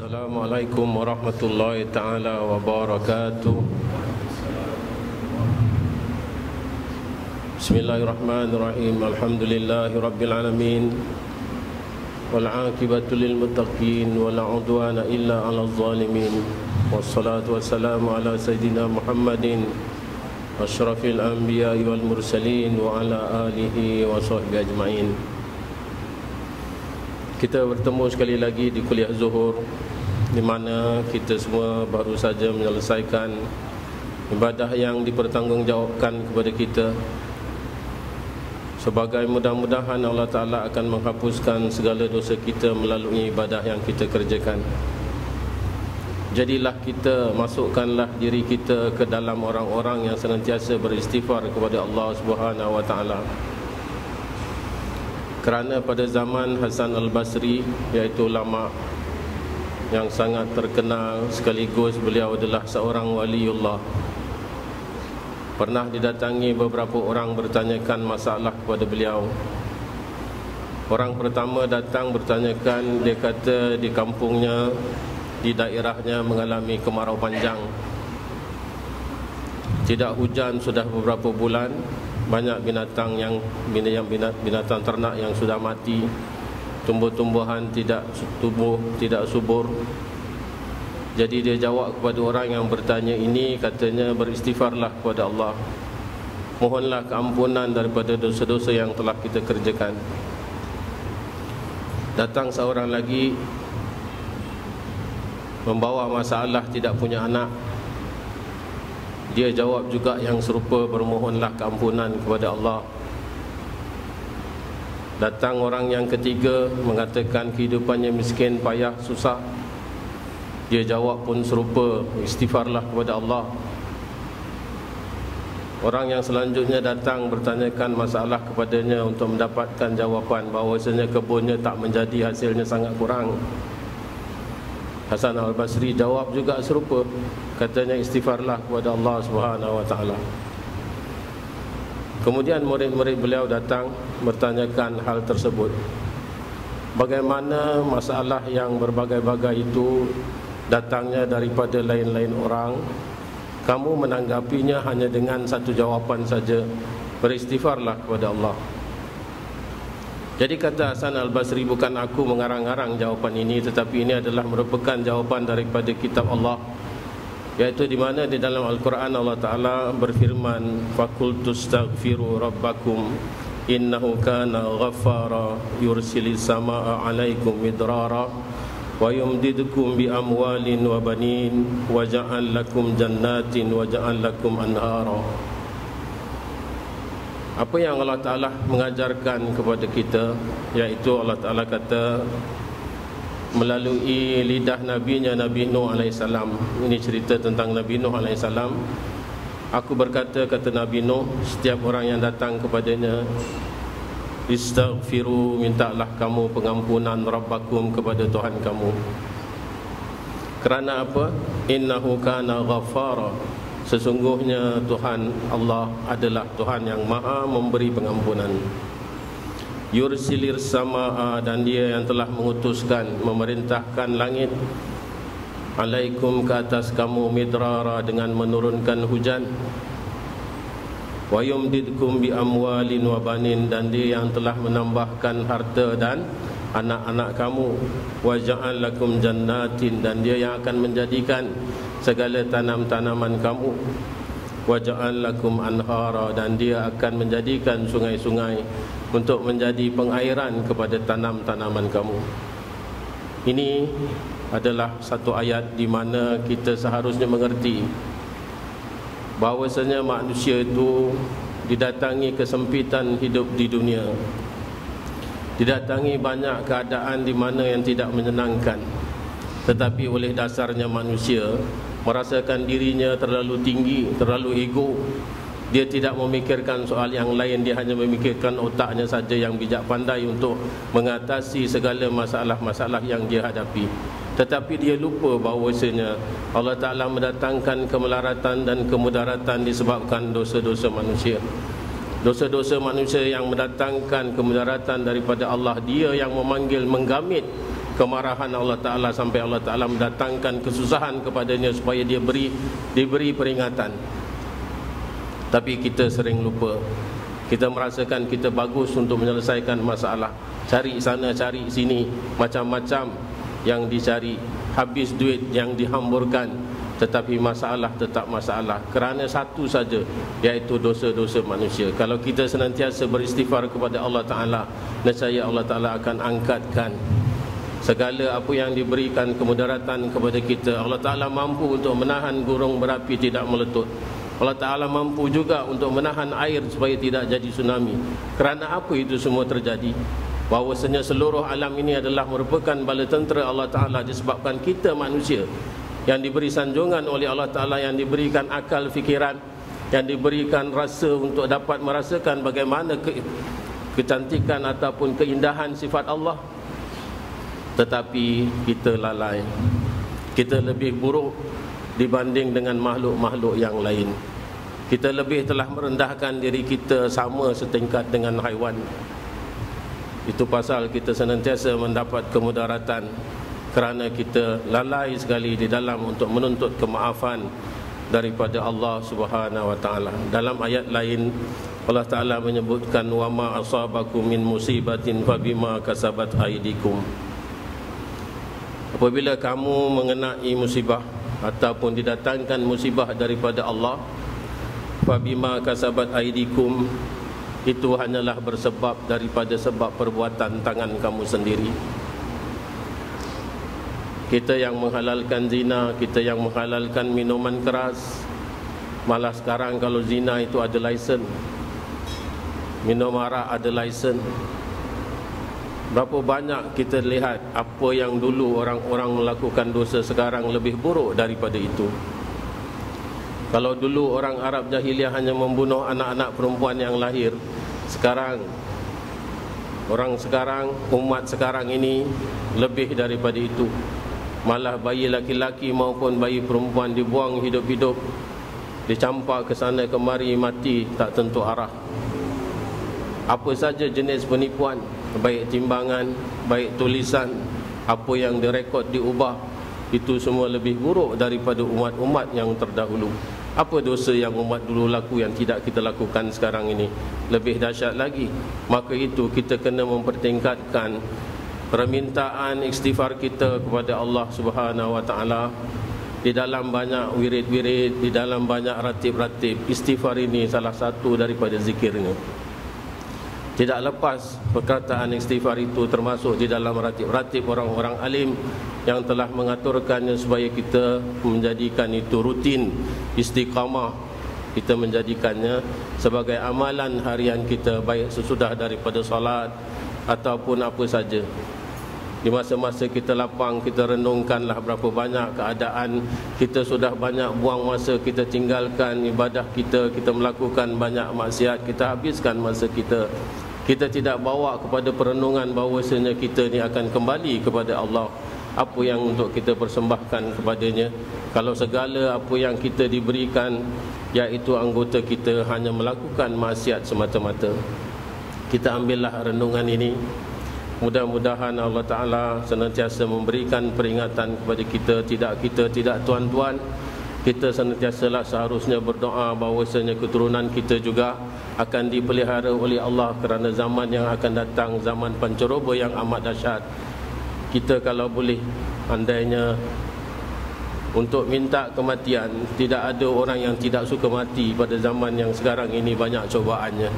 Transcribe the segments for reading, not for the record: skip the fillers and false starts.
Assalamualaikum warahmatullahi ta'ala wabarakatuh. Bismillahirrahmanirrahim. Alhamdulillahi rabbil alamin. Wal aqibatu lil muttaqin wala udwana illa 'alal zalimin. Wassalatu wassalamu ala sayyidina Muhammadin asyrafil anbiya'i wal mursalin wa ala alihi wa sahbihi ajma'in. Kita bertemu sekali lagi di kuliah Zuhur, di mana kita semua baru saja menyelesaikan ibadah yang dipertanggungjawabkan kepada kita. Sebagai mudah-mudahan Allah Ta'ala akan menghapuskan segala dosa kita melalui ibadah yang kita kerjakan. Jadilah kita, masukkanlah diri kita ke dalam orang-orang yang senantiasa beristighfar kepada Allah Subhanahu wa Ta'ala. Kerana pada zaman Hasan Al-Basri, iaitu ulama yang sangat terkenal, sekaligus beliau adalah seorang waliullah, pernah didatangi beberapa orang bertanyakan masalah kepada beliau. Orang pertama datang bertanyakan, dia kata di kampungnya, di daerahnya mengalami kemarau panjang, tidak hujan sudah beberapa bulan. Banyak binatang binatang ternak yang sudah mati, tumbuh-tumbuhan tidak tumbuh, tidak subur. Jadi dia jawab kepada orang yang bertanya ini, katanya, beristighfarlah kepada Allah, mohonlah keampunan daripada dosa-dosa yang telah kita kerjakan. Datang seorang lagi membawa masalah tidak punya anak. Dia jawab juga yang serupa, bermohonlah keampunan kepada Allah. Datang orang yang ketiga mengatakan kehidupannya miskin, payah, susah. Dia jawab pun serupa, istighfarlah kepada Allah. Orang yang selanjutnya datang bertanyakan masalah kepadanya untuk mendapatkan jawapan bahawasanya kebunnya tak menjadi, hasilnya sangat kurang. Hasan Al-Basri jawab juga serupa, katanya istighfarlah kepada Allah Subhanahu wa Ta'ala. Kemudian murid-murid beliau datang bertanyakan hal tersebut. Bagaimana masalah yang berbagai-bagai itu datangnya daripada lain-lain orang, kamu menanggapinya hanya dengan satu jawapan saja, beristighfarlah kepada Allah. Jadi kata Hasan Al-Basri, bukan aku mengarang-arang jawapan ini, tetapi ini adalah merupakan jawapan daripada kitab Allah, yaitu di mana di dalam Al-Quran Allah Ta'ala berfirman, faqultu astaghfiru rabbakum innahu kana ghaffara yursilis samaa alaikum midrara wa yumdidukum bi amwalin wa banin wa ja'al lakum jannatin wa ja'al lakum anhara. Apa yang Allah Ta'ala mengajarkan kepada kita, yaitu Allah Ta'ala kata melalui lidah nabinya Nabi Nuh AS. Ini cerita tentang Nabi Nuh AS. Aku berkata, kata Nabi Nuh, setiap orang yang datang kepadanya, istaghfiru, mintalah kamu pengampunan rabbakum, kepada Tuhan kamu. Kerana apa? Innahu kana ghaffara, sesungguhnya Tuhan Allah adalah Tuhan yang maha memberi pengampunan. Yursilir samaa, dan dia yang telah mengutuskan, memerintahkan langit, alaikum, ke atas kamu, midrara, dengan menurunkan hujan. Wa yumdidkum bi amwalin wa banin, dan dia yang telah menambahkan harta dan anak-anak kamu. Wa ja'al lakum jannatin, dan dia yang akan menjadikan segala tanam-tanaman kamu. Wa ja'al lakum anhara, dan dia akan menjadikan sungai-sungai untuk menjadi pengairan kepada tanam-tanaman kamu. Ini adalah satu ayat di mana kita seharusnya mengerti bahawasanya manusia itu didatangi kesempitan hidup di dunia, didatangi banyak keadaan di mana yang tidak menyenangkan. Tetapi oleh dasarnya manusia merasakan dirinya terlalu tinggi, terlalu ego. Dia tidak memikirkan soal yang lain, dia hanya memikirkan otaknya saja yang bijak pandai untuk mengatasi segala masalah-masalah yang dia hadapi. Tetapi dia lupa bahawasanya Allah Ta'ala mendatangkan kemelaratan dan kemudaratan disebabkan dosa-dosa manusia. Dosa-dosa manusia yang mendatangkan kemudaratan daripada Allah. Dia yang memanggil, menggamit kemarahan Allah Ta'ala sampai Allah Ta'ala mendatangkan kesusahan kepadanya supaya dia diberi peringatan. Tapi kita sering lupa. Kita merasakan kita bagus untuk menyelesaikan masalah, cari sana cari sini, macam-macam yang dicari, habis duit yang dihamburkan, tetapi masalah tetap masalah kerana satu saja, iaitu dosa-dosa manusia. Kalau kita senantiasa beristighfar kepada Allah Ta'ala, nescaya Allah Ta'ala akan angkatkan segala apa yang diberikan kemudaratan kepada kita. Allah Ta'ala mampu untuk menahan gunung berapi tidak meletup. Allah Ta'ala mampu juga untuk menahan air supaya tidak jadi tsunami. Kerana apa itu semua terjadi? Bahawasanya seluruh alam ini adalah merupakan bala tentera Allah Ta'ala, disebabkan kita manusia yang diberi sanjungan oleh Allah Ta'ala, yang diberikan akal fikiran, yang diberikan rasa untuk dapat merasakan bagaimana kecantikan ataupun keindahan sifat Allah. Tetapi kita lalai, kita lebih buruk dibanding dengan makhluk-makhluk yang lain. Kita lebih telah merendahkan diri kita sama setingkat dengan haiwan. Itu pasal kita senantiasa mendapat kemudaratan kerana kita lalai sekali di dalam untuk menuntut kemaafan daripada Allah Subhanahu wa taala. Dalam ayat lain Allah Taala menyebutkan, wa ma asabakum min musibatin fabima kasabat aydikum. Apabila kamu mengenai musibah ataupun didatangkan musibah daripada Allah, fabima kasabat aidikum, itu hanyalah bersebab daripada sebab perbuatan tangan kamu sendiri. Kita yang menghalalkan zina, kita yang menghalalkan minuman keras. Malah sekarang kalau zina itu ada lesen, minum arak ada lesen. Berapa banyak kita lihat apa yang dulu orang-orang melakukan dosa sekarang lebih buruk daripada itu. Kalau dulu orang Arab jahiliah hanya membunuh anak-anak perempuan yang lahir, sekarang umat sekarang ini lebih daripada itu. Malah bayi laki-laki maupun bayi perempuan dibuang hidup-hidup, dicampak ke sana kemari, mati tak tentu arah. Apa saja jenis penipuan, baik timbangan, baik tulisan, apa yang direkod diubah, itu semua lebih buruk daripada umat-umat yang terdahulu. Apa dosa yang umat dulu laku yang tidak kita lakukan sekarang ini? Lebih dahsyat lagi. Maka itu kita kena mempertingkatkan permintaan istighfar kita kepada Allah Subhanahu wa taala. Di dalam banyak wirid-wirid, di dalam banyak ratib-ratib, istighfar ini salah satu daripada zikirnya. Tidak lepas perkataan istighfar itu termasuk di dalam ratib-ratib orang-orang alim yang telah mengaturkannya supaya kita menjadikan itu rutin, istiqamah. Kita menjadikannya sebagai amalan harian kita, baik sesudah daripada solat ataupun apa saja. Di masa-masa kita lapang, kita renungkanlah berapa banyak keadaan kita sudah banyak buang masa, kita tinggalkan ibadah kita, kita melakukan banyak maksiat, kita habiskan masa kita. Kita tidak bawa kepada perenungan bahawasanya kita ni akan kembali kepada Allah. Apa yang untuk kita persembahkan kepadanya, kalau segala apa yang kita diberikan, iaitu anggota kita hanya melakukan maksiat semata-mata. Kita ambillah renungan ini. Mudah-mudahan Allah Ta'ala senantiasa memberikan peringatan kepada kita, tidak tuan-tuan. Kita senantiasalah seharusnya berdoa bahawasanya keturunan kita juga akan dipelihara oleh Allah, kerana zaman yang akan datang, zaman pancaroba yang amat dahsyat. Kita kalau boleh, andainya untuk minta kematian, tidak ada orang yang tidak suka mati pada zaman yang sekarang ini banyak cobaannya.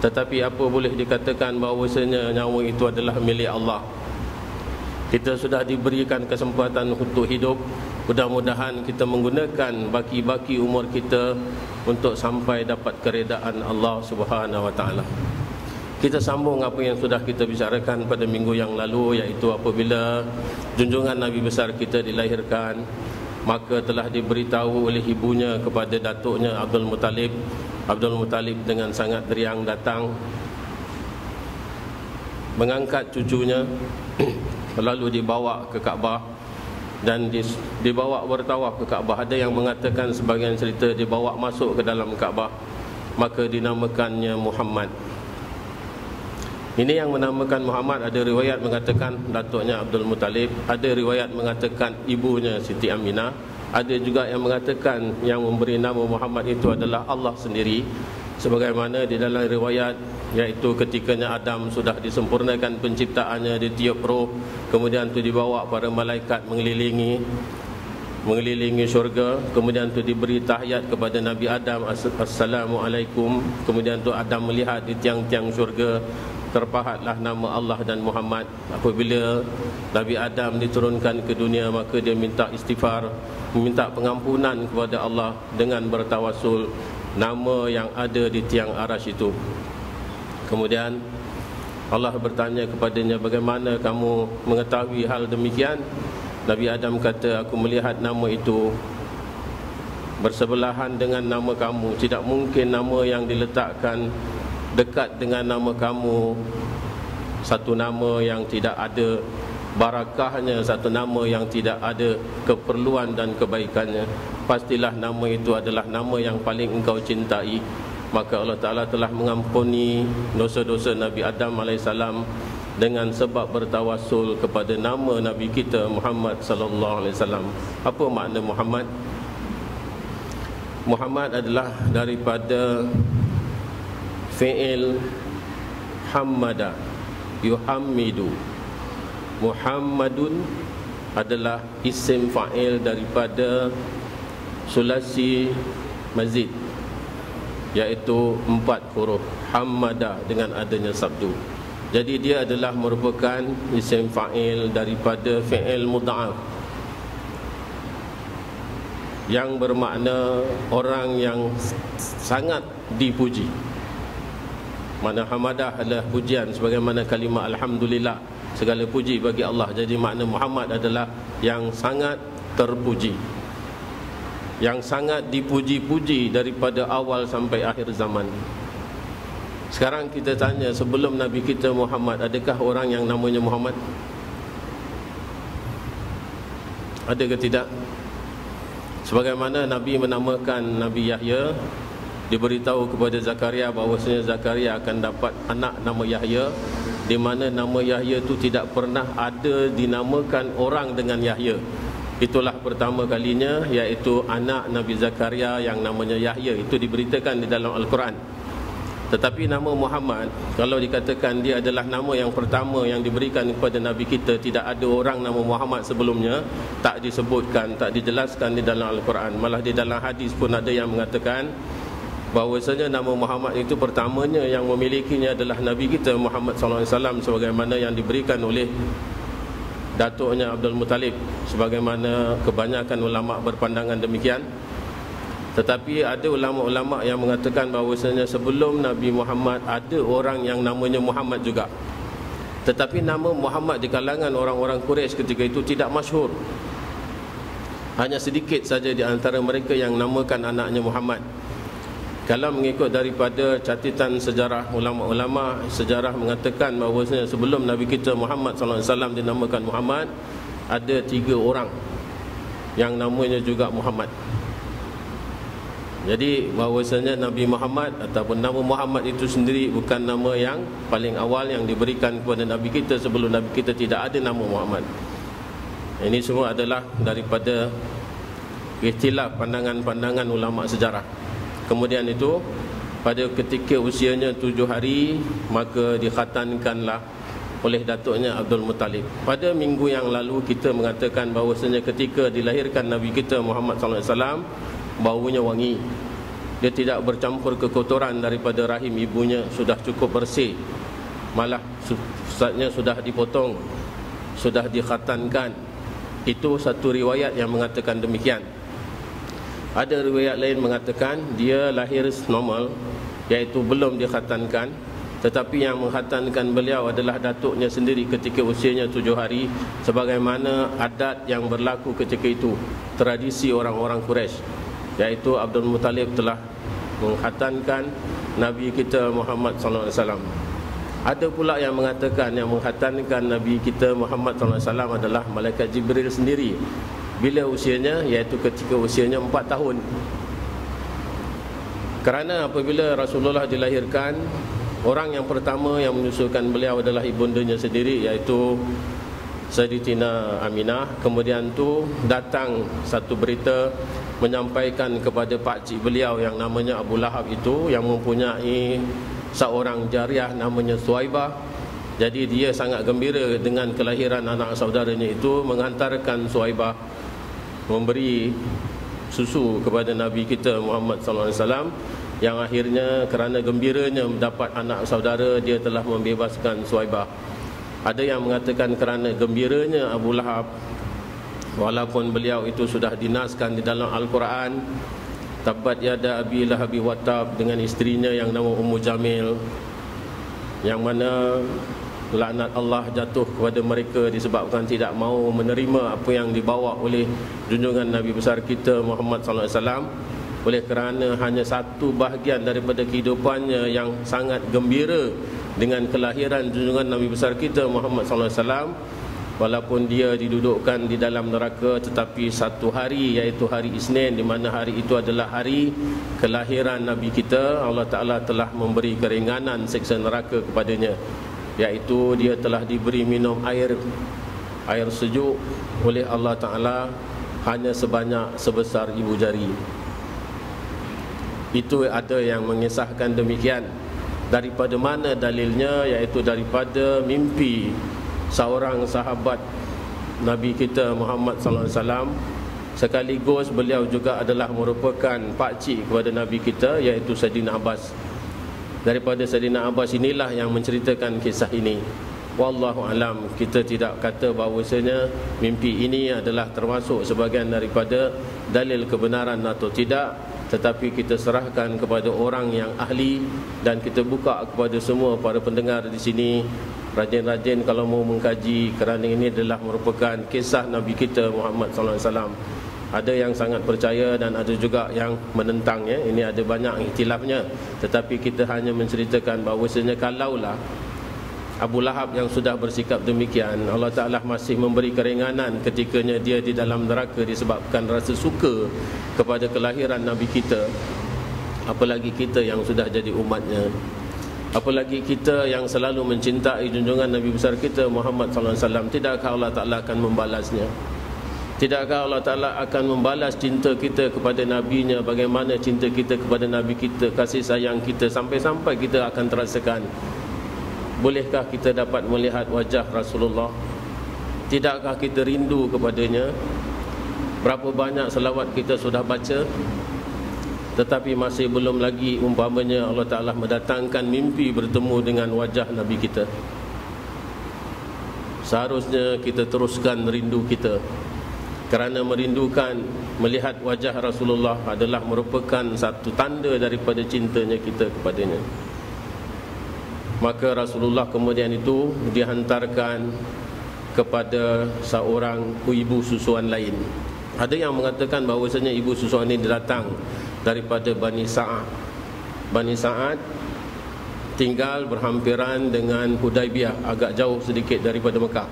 Tetapi apa boleh dikatakan bahawasanya nyawa itu adalah milik Allah. Kita sudah diberikan kesempatan untuk hidup. Mudah-mudahan kita menggunakan baki-baki umur kita untuk sampai dapat keredaan Allah Subhanahu wa taala. Kita sambung apa yang sudah kita bicarakan pada minggu yang lalu, iaitu apabila junjungan Nabi besar kita dilahirkan, maka telah diberitahu oleh ibunya kepada datuknya Abdul Muttalib. Abdul Muttalib dengan sangat riang datang mengangkat cucunya lalu dibawa ke Kaabah dan dibawa bertawaf ke Kaabah. Ada yang mengatakan sebagian cerita dibawa masuk ke dalam Kaabah, maka dinamakannya Muhammad. Ini yang menamakan Muhammad. Ada riwayat mengatakan datuknya Abdul Muttalib, ada riwayat mengatakan ibunya Siti Aminah, ada juga yang mengatakan yang memberi nama Muhammad itu adalah Allah sendiri. Sebagaimana di dalam riwayat, iaitu ketikanya Adam sudah disempurnakan penciptaannya, ditiup roh, kemudian itu dibawa para malaikat mengelilingi syurga, kemudian itu diberi tahiyat kepada Nabi Adam, Assalamualaikum. Kemudian itu Adam melihat di tiang-tiang syurga, terpahatlah nama Allah dan Muhammad. Apabila Nabi Adam diturunkan ke dunia, maka dia minta istighfar, meminta pengampunan kepada Allah dengan bertawassul nama yang ada di tiang arasy itu. Kemudian Allah bertanya kepadanya, bagaimana kamu mengetahui hal demikian? Nabi Adam kata, aku melihat nama itu bersebelahan dengan nama kamu. Tidak mungkin nama yang diletakkan dekat dengan nama kamu, satu nama yang tidak ada barakahnya, satu nama yang tidak ada keperluan dan kebaikannya. Pastilah nama itu adalah nama yang paling engkau cintai. Maka Allah Ta'ala telah mengampuni dosa-dosa Nabi Adam AS dengan sebab bertawassul kepada nama Nabi kita Muhammad sallallahu alaihi wasallam. Apa makna Muhammad? Muhammad adalah daripada fi'il hammada yuhammidu. Muhammadun adalah isim fa'il daripada sulasi mazid, iaitu 4 huruf hammada dengan adanya sabdu. Jadi dia adalah merupakan isim fa'il daripada fi'il mudha'af yang bermakna orang yang sangat dipuji. Makna hamadah adalah pujian, sebagaimana kalimah alhamdulillah, segala puji bagi Allah. Jadi makna Muhammad adalah yang sangat terpuji, yang sangat dipuji-puji daripada awal sampai akhir zaman. Sekarang kita tanya, sebelum Nabi kita Muhammad, adakah orang yang namanya Muhammad? Ada ke tidak? Sebagaimana Nabi menamakan Nabi Yahya, diberitahu kepada Zakaria bahawasanya Zakaria akan dapat anak nama Yahya, di mana nama Yahya itu tidak pernah ada dinamakan orang dengan Yahya. Itulah pertama kalinya, iaitu anak Nabi Zakaria yang namanya Yahya itu diberitakan di dalam Al-Quran. Tetapi nama Muhammad, kalau dikatakan dia adalah nama yang pertama yang diberikan kepada Nabi kita, tidak ada orang nama Muhammad sebelumnya, tak disebutkan, tak dijelaskan di dalam Al-Quran. Malah di dalam hadis pun ada yang mengatakan bahawasanya nama Muhammad itu pertamanya yang memilikinya adalah Nabi kita Muhammad SAW, sebagaimana yang diberikan oleh datuknya Abdul Muttalib, sebagaimana kebanyakan ulama berpandangan demikian. Tetapi ada ulama-ulama yang mengatakan bahawasanya sebelum Nabi Muhammad ada orang yang namanya Muhammad juga. Tetapi nama Muhammad di kalangan orang-orang Quraisy ketika itu tidak masyhur. Hanya sedikit saja di antara mereka yang namakan anaknya Muhammad. Kalau mengikut daripada catatan sejarah ulama-ulama, sejarah mengatakan bahawasanya sebelum Nabi kita Muhammad SAW dinamakan Muhammad, ada 3 orang yang namanya juga Muhammad. Jadi bahawasanya Nabi Muhammad ataupun nama Muhammad itu sendiri bukan nama yang paling awal yang diberikan kepada Nabi kita. Sebelum Nabi kita tidak ada nama Muhammad. Ini semua adalah daripada ikhtilaf pandangan-pandangan ulama sejarah. Kemudian itu pada ketika usianya 7 hari, maka dikhatankanlah oleh datuknya Abdul Muttalib. Pada minggu yang lalu kita mengatakan bahawasanya ketika dilahirkan Nabi kita Muhammad SAW, baunya wangi. Dia tidak bercampur kekotoran daripada rahim ibunya, sudah cukup bersih. Malah ustaznya sudah dipotong, sudah dikhatankan. Itu satu riwayat yang mengatakan demikian. Ada riwayat lain mengatakan dia lahir normal, iaitu belum dikhatankan. Tetapi yang menghatankan beliau adalah datuknya sendiri ketika usianya 7 hari, sebagaimana adat yang berlaku ketika itu, tradisi orang-orang Quraisy, iaitu Abdul Muttalib telah menghatankan Nabi kita Muhammad SAW. Ada pula yang mengatakan yang menghatankan Nabi kita Muhammad SAW adalah Malaikat Jibril sendiri. Bila usianya, iaitu ketika usianya 4 tahun. Kerana apabila Rasulullah dilahirkan, Orang yang pertama yang menyusukan beliau adalah ibundanya sendiri, iaitu Sayyidatina Aminah. Kemudian tu datang satu berita menyampaikan kepada pakcik beliau yang namanya Abu Lahab itu, yang mempunyai seorang jariah namanya Suwaibah. Jadi dia sangat gembira dengan kelahiran anak saudaranya itu, menghantarkan Suwaibah memberi susu kepada Nabi kita Muhammad sallallahu alaihi wasallam, yang akhirnya kerana gembiranya mendapat anak saudara, dia telah membebaskan Suwaibah. Ada yang mengatakan kerana gembiranya Abu Lahab, walaupun beliau itu sudah dinaskan di dalam Al-Quran, Tabbat yada Abi Lahabi wa Tab, dengan isterinya yang nama Ummu Jamil, yang mana laknat Allah jatuh kepada mereka disebabkan tidak mahu menerima apa yang dibawa oleh junjungan Nabi besar kita Muhammad sallallahu alaihi wasallam. Oleh kerana hanya satu bahagian daripada kehidupannya yang sangat gembira dengan kelahiran junjungan Nabi besar kita Muhammad sallallahu alaihi wasallam, walaupun dia didudukkan di dalam neraka, tetapi satu hari, iaitu hari Isnin, di mana hari itu adalah hari kelahiran Nabi kita, Allah Ta'ala telah memberi keringanan siksa neraka kepadanya, iaitu dia telah diberi minum air sejuk oleh Allah Ta'ala hanya sebanyak sebesar ibu jari. Itu ada yang mengisahkan demikian. Daripada mana dalilnya? Iaitu daripada mimpi seorang sahabat Nabi kita Muhammad sallallahu alaihi wasallam, sekaligus beliau juga adalah merupakan pakcik kepada Nabi kita, iaitu Sayyidina Abbas. Daripada Sayyidina Abbas inilah yang menceritakan kisah ini. Wallahu alam, kita tidak kata bahawasanya mimpi ini adalah termasuk sebahagian daripada dalil kebenaran atau tidak, tetapi kita serahkan kepada orang yang ahli, dan kita buka kepada semua para pendengar di sini, rajin-rajin kalau mau mengkaji, kerana ini adalah merupakan kisah Nabi kita Muhammad sallallahu alaihi wasallam. Ada yang sangat percaya dan ada juga yang menentang, ya. Ini ada banyak ikhtilafnya, tetapi kita hanya menceritakan bahawasanya kalaulah Abu Lahab yang sudah bersikap demikian, Allah Ta'ala masih memberi keringanan ketikanya dia di dalam neraka disebabkan rasa suka kepada kelahiran Nabi kita, apalagi kita yang sudah jadi umatnya, apalagi kita yang selalu mencintai junjungan Nabi besar kita Muhammad sallallahu alaihi wasallam. Tidakkah Allah Ta'ala akan membalasnya? Tidakkah Allah Ta'ala akan membalas cinta kita kepada Nabi-Nya, bagaimana cinta kita kepada Nabi kita, kasih sayang kita, sampai-sampai kita akan terasakan, bolehkah kita dapat melihat wajah Rasulullah? Tidakkah kita rindu kepadanya? Berapa banyak selawat kita sudah baca, tetapi masih belum lagi umpamanya Allah Ta'ala mendatangkan mimpi bertemu dengan wajah Nabi kita. Seharusnya kita teruskan rindu kita, kerana merindukan melihat wajah Rasulullah adalah merupakan satu tanda daripada cintanya kita kepadanya. Maka Rasulullah kemudian itu dihantarkan kepada seorang ibu susuan lain. Ada yang mengatakan bahawasanya ibu susuan ini datang daripada Bani Sa'ad. Bani Sa'ad tinggal berhampiran dengan Hudaibiyah, agak jauh sedikit daripada Mekah.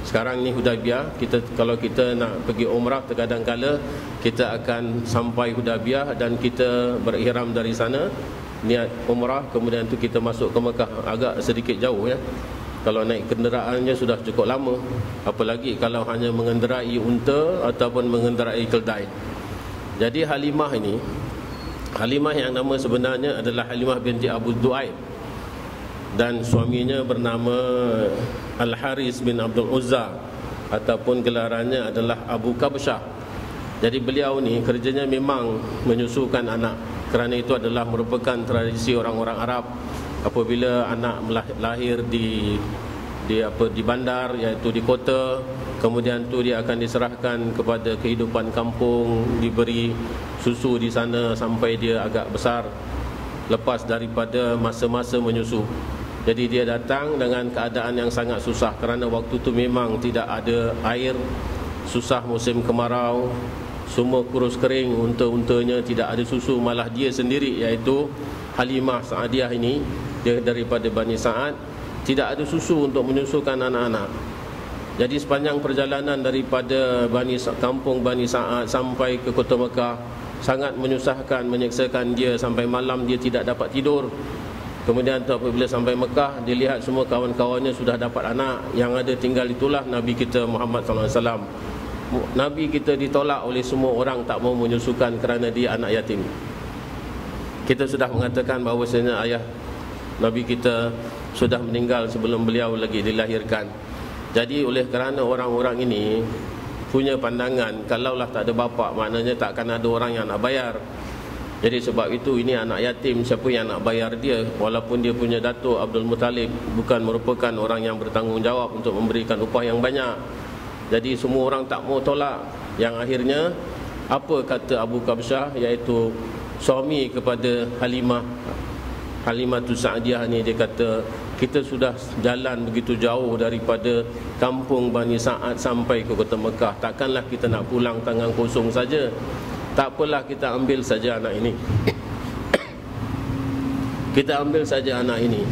Sekarang ni Hudaibiyah, kalau kita nak pergi umrah, terkadang-kala kita akan sampai Hudaibiyah dan kita berihram dari sana, niat umrah, kemudian tu kita masuk ke Mekah. Agak sedikit jauh, ya. Kalau naik kenderaannya sudah cukup lama, apalagi kalau hanya mengendarai unta ataupun mengendarai keldai. Jadi Halimah ini, Halimah yang nama sebenarnya adalah Halimah binti Abu Du'aib, dan suaminya bernama Al-Haris bin Abdul Uzza, ataupun gelarannya adalah Abu Kabsyah. Jadi beliau ni kerjanya memang menyusukan anak, kerana itu adalah merupakan tradisi orang-orang Arab. Apabila anak lahir di bandar, iaitu di kota, kemudian tu dia akan diserahkan kepada kehidupan kampung, diberi susu di sana sampai dia agak besar, lepas daripada masa-masa menyusu. Jadi dia datang dengan keadaan yang sangat susah, kerana waktu tu memang tidak ada air, susah musim kemarau, semua kurus kering, unta-untanya tidak ada susu. Malah dia sendiri, iaitu Halimah Sa'adiyah ini, dia daripada Bani Sa'ad, tidak ada susu untuk menyusukan anak-anak. Jadi sepanjang perjalanan daripada kampung Bani Sa'ad sampai ke kota Mekah, sangat menyusahkan, menyeksakan dia, sampai malam dia tidak dapat tidur. Kemudian tu apabila sampai Mekah, dilihat semua kawan-kawannya sudah dapat anak, yang ada tinggal itulah Nabi kita Muhammad SAW. Nabi kita ditolak oleh semua orang, tak mau menyusukan kerana dia anak yatim. Kita sudah mengatakan bahawasanya ayah Nabi kita sudah meninggal sebelum beliau lagi dilahirkan. Jadi oleh kerana orang-orang ini punya pandangan, kalaulah tak ada bapa, maknanya tak akan ada orang yang nak bayar. Jadi sebab itu ini anak yatim, siapa yang nak bayar dia? Walaupun dia punya datuk Abdul Muttalib bukan merupakan orang yang bertanggungjawab untuk memberikan upah yang banyak. Jadi semua orang tak mau tolak. Yang akhirnya apa kata Abu Kabsyah, iaitu suami kepada Halimatus Sa'diyah ni, dia kata, kita sudah jalan begitu jauh daripada kampung Bani Sa'ad sampai ke kota Mekah, takkanlah kita nak pulang tangan kosong saja. Tak apalah, kita ambil saja anak ini. Kita ambil saja anak ini,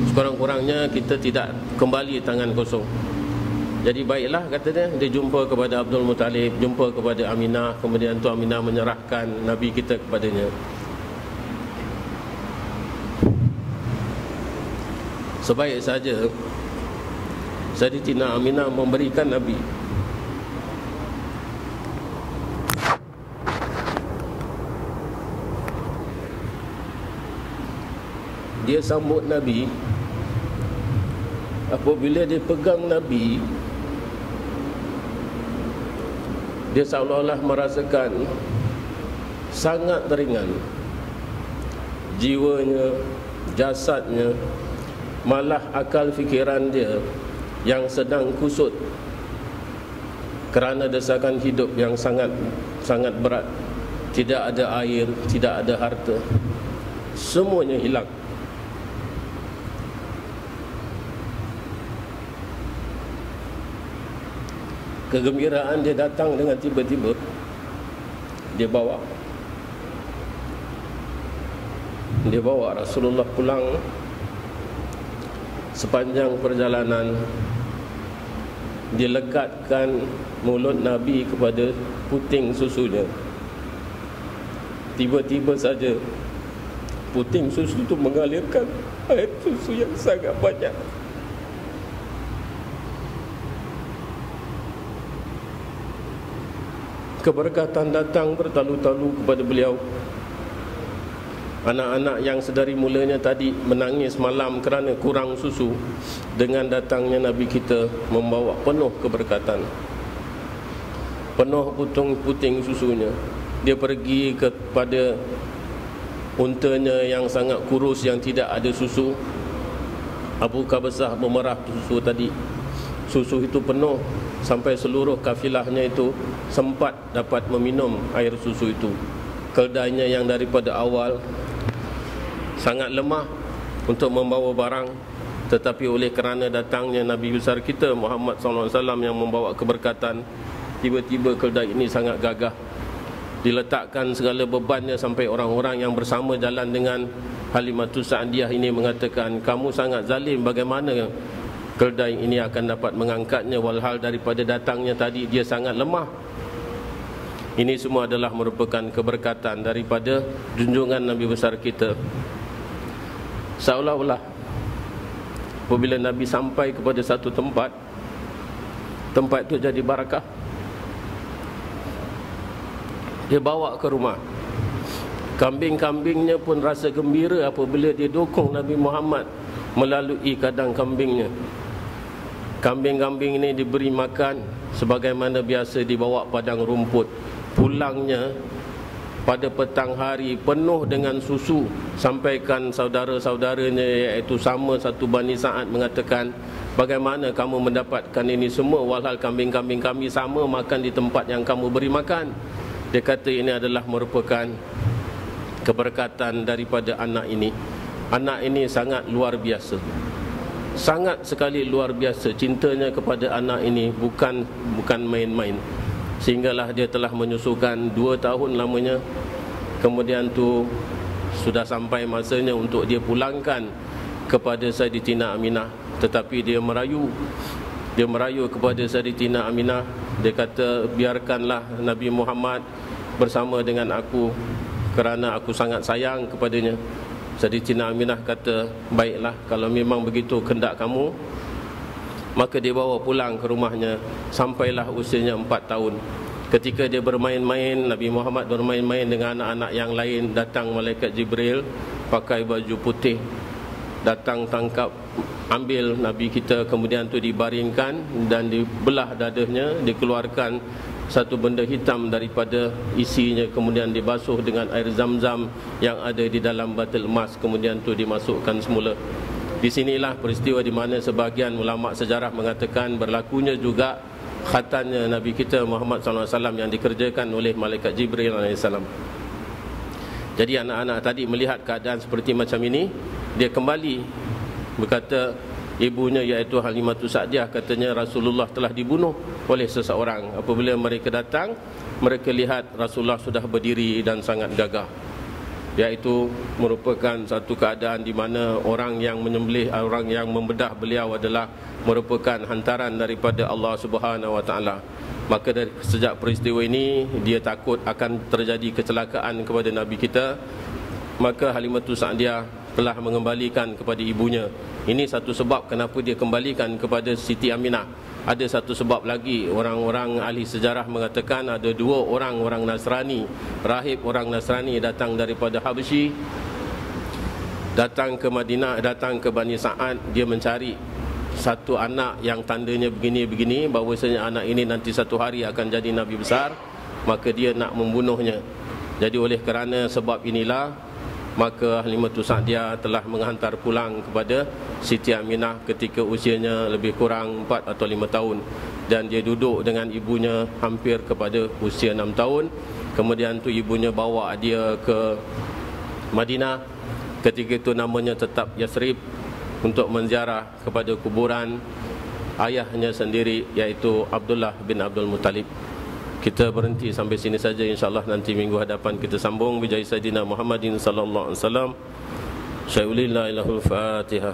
sekurang-kurangnya kita tidak kembali tangan kosong. Jadi baiklah, kata dia jumpa kepada Abdul Muttalib, jumpa kepada Aminah. Kemudian tu Aminah menyerahkan Nabi kita kepadanya. Sebaik saja Sayyidatina Aminah memberikan Nabi, dia sambut Nabi. Apabila dia pegang Nabi, dia seolah-olah merasakan sangat ringan jiwanya, jasadnya, malah akal fikiran dia yang sedang kusut kerana desakan hidup yang sangat berat. Tidak ada air, tidak ada harta, semuanya hilang. Kegembiraan dia datang dengan tiba-tiba. Dia bawa Rasulullah pulang. Sepanjang perjalanan dilekatkan mulut Nabi kepada puting susunya. Tiba-tiba saja puting susu itu mengalirkan air susu yang sangat banyak. Keberkatan datang bertalu-talu kepada beliau. Anak-anak yang sedari mulanya tadi menangis malam kerana kurang susu, dengan datangnya Nabi kita membawa penuh keberkatan, penuh puting susunya. Dia pergi kepada untanya yang sangat kurus, yang tidak ada susu. Abu Kabsyah memerah susu tadi. Susu itu penuh sampai seluruh kafilahnya itu sempat dapat meminum air susu itu. Keldainya yang daripada awal sangat lemah untuk membawa barang, tetapi oleh kerana datangnya Nabi besar kita Muhammad SAW yang membawa keberkatan, tiba-tiba keldai ini sangat gagah. Diletakkan segala bebannya sampai orang-orang yang bersama jalan dengan Halimatus Sa'diyah ini mengatakan, kamu sangat zalim, bagaimana keldai ini akan dapat mengangkatnya, walhal daripada datangnya tadi dia sangat lemah. Ini semua adalah merupakan keberkatan daripada junjungan Nabi besar kita. Seolah-olah apabila Nabi sampai kepada satu tempat, tempat itu jadi barakah. Dia bawa ke rumah. Kambing-kambingnya pun rasa gembira apabila dia dukung Nabi Muhammad melalui kandang kambingnya. Kambing-kambing ini diberi makan sebagaimana biasa, dibawa padang rumput. Pulangnya pada petang hari penuh dengan susu. Sampaikan saudara-saudaranya, iaitu sama satu Bani Sa'ad, mengatakan, bagaimana kamu mendapatkan ini semua walhal kambing-kambing kami sama makan di tempat yang kamu beri makan? Dia kata ini adalah merupakan keberkatan daripada anak ini. Anak ini sangat luar biasa, sangat sekali luar biasa. Cintanya kepada anak ini bukan main-main. Sehinggalah dia telah menyusukan 2 tahun lamanya. Kemudian tu sudah sampai masanya untuk dia pulangkan kepada Sayyidatina Aminah. Tetapi dia merayu kepada Sayyidatina Aminah. Dia kata, biarkanlah Nabi Muhammad bersama dengan aku kerana aku sangat sayang kepadanya. Jadi Tina Aminah kata, baiklah kalau memang begitu kehendak kamu. Maka dia bawa pulang ke rumahnya. Sampailah usianya 4 tahun. Ketika dia bermain-main, Nabi Muhammad bermain-main dengan anak-anak yang lain, datang malaikat Jibril pakai baju putih, datang tangkap, ambil Nabi kita, kemudian tu dibaringkan dan dibelah dadanya, dikeluarkan satu benda hitam daripada isinya, kemudian dibasuh dengan air zam-zam yang ada di dalam batil emas, kemudian tu dimasukkan semula. Di sinilah peristiwa di mana sebahagian ulama sejarah mengatakan berlakunya juga khatannya Nabi kita Muhammad SAW yang dikerjakan oleh malaikat Jibril AS. Jadi anak-anak tadi melihat keadaan seperti macam ini, dia kembali berkata, ibunya iaitu Halimatus Sa'diyah katanya Rasulullah telah dibunuh oleh seseorang. Apabila mereka datang, mereka lihat Rasulullah sudah berdiri dan sangat gagah. Iaitu merupakan satu keadaan di mana orang yang menyembelih, orang yang membedah beliau adalah merupakan hantaran daripada Allah Subhanahu Wa Taala. Maka dari sejak peristiwa ini, dia takut akan terjadi kecelakaan kepada Nabi kita. Maka Halimatus Sa'diyah telah mengembalikan kepada ibunya. Ini satu sebab kenapa dia kembalikan kepada Siti Aminah. Ada satu sebab lagi, orang-orang ahli sejarah mengatakan ada 2 orang Nasrani, rahib orang Nasrani datang daripada Habsyi, datang ke Madinah, datang ke Bani Sa'ad. Dia mencari satu anak yang tandanya begini-begini, bahawasanya anak ini nanti satu hari akan jadi Nabi besar. Maka dia nak membunuhnya. Jadi oleh kerana sebab inilah, maka Halimatus Sa'diyah telah menghantar pulang kepada Siti Aminah ketika usianya lebih kurang 4 atau 5 tahun. Dan dia duduk dengan ibunya hampir kepada usia 6 tahun. Kemudian tu ibunya bawa dia ke Madinah. Ketika itu namanya tetap Yasrib, untuk menziarah kepada kuburan ayahnya sendiri, iaitu Abdullah bin Abdul Muttalib. Kita berhenti sampai sini saja, insyaAllah nanti minggu hadapan kita sambung. Bijai Sayyidina Muhammadin sallallahu alaihi wasallam. Syai'ulillah ilahul Fatihah.